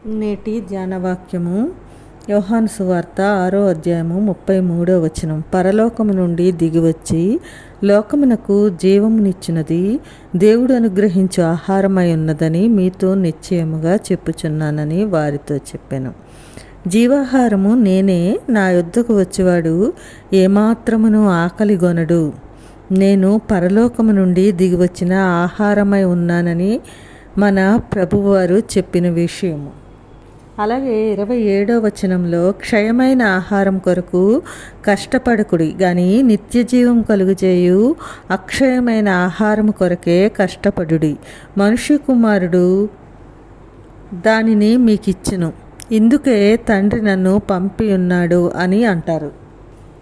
నేటి ధ్యానవాక్యము యోహాను సువార్త 6వ అధ్యాయము 33వ వచనం. పరలోకము నుండి దిగివచ్చి లోకమునకు జీవమునిచ్చినది దేవుడు అనుగ్రహించు ఆహారమై ఉన్నదని మీతో నిశ్చయముగా చెప్పుచున్నానని వారితో చెప్పాను. జీవాహారము నేనే, నా యొద్దకు వచ్చేవాడు ఏమాత్రమును ఆకలిగొనడు. నేను పరలోకము నుండి దిగివచ్చిన ఆహారమై ఉన్నానని మన ప్రభువారు చెప్పిన విషయము. అలాగే 27వ వచనంలో క్షయమైన ఆహారం కొరకు కష్టపడకుడి గాని నిత్య జీవం కలుగుచేయు అక్షయమైన ఆహారం కొరకే కష్టపడుడి. మనుష్య కుమారుడు దానిని మీకిచ్చును, ఇందుకే తండ్రి నన్ను పంపి ఉన్నాడు అని అంటారు.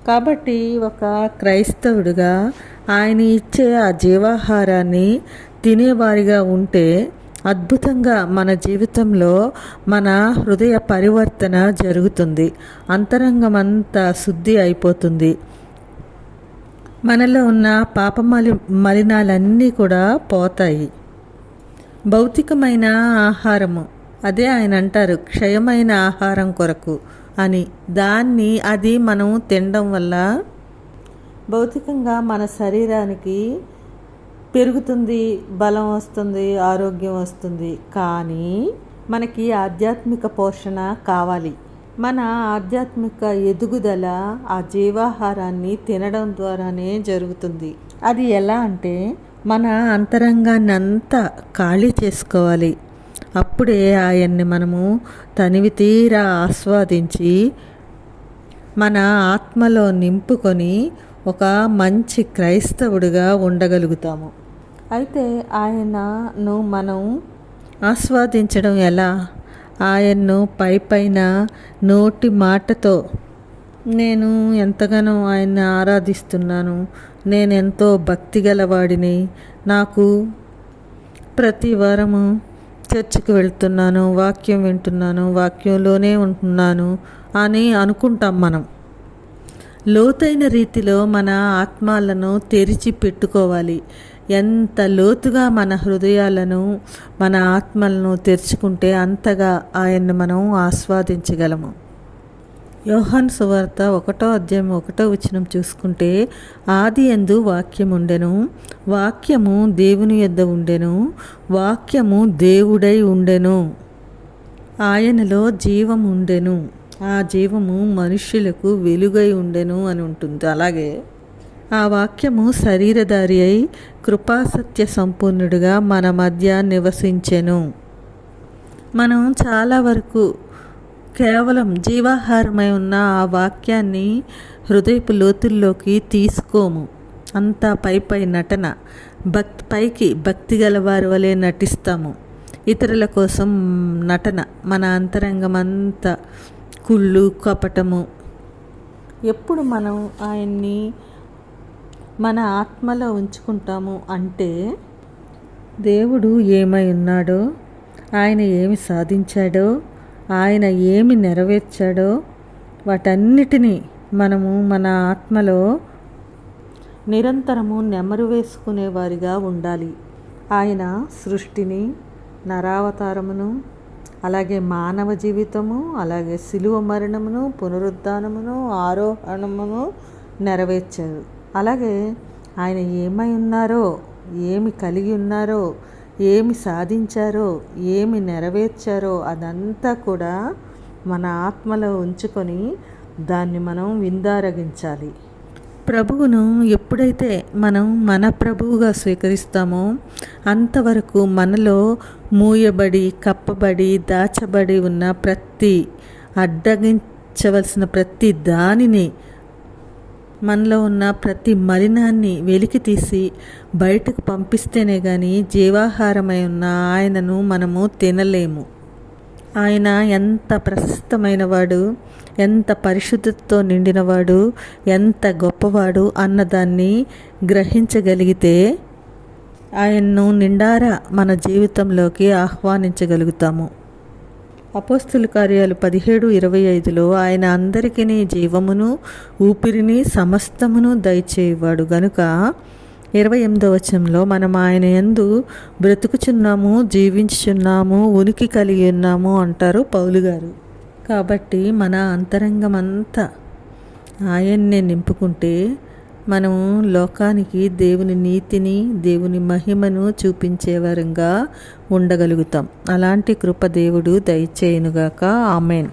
కాబట్టి ఒక క్రైస్తవుడిగా ఆయన ఇచ్చే ఆ జీవాహారాన్ని తినేవారిగా ఉంటే అద్భుతంగా మన జీవితంలో మన హృదయ పరివర్తన జరుగుతుంది. అంతరంగమంతా శుద్ధి అయిపోతుంది. మనలో ఉన్న పాప మలినాలన్నీ కూడా పోతాయి. భౌతికమైన ఆహారము, అదే ఆయన అంటారు క్షయమైన ఆహారం కొరకు అని. అది మనం తినడం వల్ల భౌతికంగా మన శరీరానికి పెరుగుతుంది, బలం వస్తుంది, ఆరోగ్యం వస్తుంది. కానీ మనకి ఆధ్యాత్మిక పోషణ కావాలి. మన ఆధ్యాత్మిక ఎదుగుదల ఆ జీవాహారాన్ని తినడం ద్వారానే జరుగుతుంది. అది ఎలా అంటే మన అంతరంగాన్ని అంతా ఖాళీ చేసుకోవాలి. అప్పుడే ఆయన్ని మనము తనివి తీరా ఆస్వాదించి మన ఆత్మలో నింపుకొని ఒక మంచి క్రైస్తవుడిగా ఉండగలుగుతాము. అయితే ఆయనను మనం ఆస్వాదించడం ఎలా? ఆయన్ను పైన నోటి మాటతో నేను ఎంతగానో ఆయన్ని ఆరాధిస్తున్నాను, నేనెంతో భక్తి గలవాడిని, నాకు ప్రతి వారము చర్చికి వెళ్తున్నాను, వాక్యం వింటున్నాను, వాక్యంలోనే ఉంటున్నాను అని అనుకుంటాం. మనం లోతైన రీతిలో మన ఆత్మలను తెరిచి పెట్టుకోవాలి. ఎంత లోతుగా మన హృదయాలను, మన ఆత్మలను తెరుచుకుంటే అంతగా ఆయన్ని మనం ఆస్వాదించగలము. యోహాను సువార్త 1వ అధ్యాయం 1వ వచనం చూసుకుంటే, ఆదియందు వాక్యం ఉండెను, వాక్యము దేవుని యొద్ద ఉండెను, వాక్యము దేవుడై ఉండెను, ఆయనలో జీవం ఉండెను, ఆ జీవము మనుష్యులకు వెలుగై ఉండెను అని ఉంటుంది. అలాగే ఆ వాక్యము శరీరధారి అయి కృపాసత్య సంపూర్ణుడిగా మన మధ్య నివసించెను. మనం చాలా వరకు కేవలం జీవాహారమై ఉన్న ఆ వాక్యాన్ని హృదయపు లోతుల్లోకి తీసుకోము. అంతా పై నటన, పైకి భక్తి గల వారి వలె నటిస్తాము. ఇతరుల కోసం నటన, మన అంతరంగం అంతా కుళ్ళు, కపటము. ఎప్పుడు మనం ఆయన్ని మన ఆత్మలో ఉంచుకుంటాము అంటే దేవుడు ఏమై ఉన్నాడో, ఆయన ఏమి సాధించాడో, ఆయన ఏమి నెరవేర్చాడో వాటన్నిటినీ మనము మన ఆత్మలో నిరంతరము నెమరు వేసుకునేవారిగా ఉండాలి. ఆయన సృష్టిని, నరావతారమును, అలాగే మానవ జీవితము, అలాగే శిలువ మరణమును, పునరుద్ధానమును, ఆరోహణమును నెరవేర్చారు. అలాగే ఆయన ఏమై ఉన్నారో, ఏమి కలిగి ఉన్నారో, ఏమి సాధించారో, ఏమి నెరవేర్చారో అదంతా కూడా మన ఆత్మలో ఉంచుకొని దాన్ని మనం విందారగించాలి. ప్రభువును ఎప్పుడైతే మనం మన ప్రభువుగా స్వీకరిస్తామో అంతవరకు మనలో మూయబడి, కప్పబడి, దాచబడి ఉన్న అడ్డగించవలసిన ప్రతి దానిని, మనలో ఉన్న ప్రతి మలినాన్ని వెలికి తీసి బయటకు పంపిస్తేనే కానీ జీవాహారమై ఉన్న ఆయనను మనము తినలేము. ఆయన ఎంత ప్రశస్తమైనవాడు, ఎంత పరిశుద్ధతతో నిండినవాడు, ఎంత గొప్పవాడు అన్నదాన్ని గ్రహించగలిగితే ఆయన్ను నిండారా మన జీవితంలోకి ఆహ్వానించగలుగుతాము. అపోస్తుల కార్యాలు 17:25లో ఆయన అందరికీ జీవమును, ఊపిరిని, సమస్తమును దయచేవాడు గనుక 28వ వచనంలో మనం ఆయన యందు బ్రతుకుచున్నాము, జీవించుచున్నాము, ఉనికి కలిగి ఉన్నాము అంటారు పౌలు గారు. కాబట్టి మన అంతరంగమంతా ఆయన్నే నింపుకుంటే మనము లోకానికి దేవుని నీతిని, దేవుని మహిమను చూపించే వరంగా ఉండగలుగుతాం. అలాంటి కృప దేవుడు దయచేయునుగాక. ఆమేన్.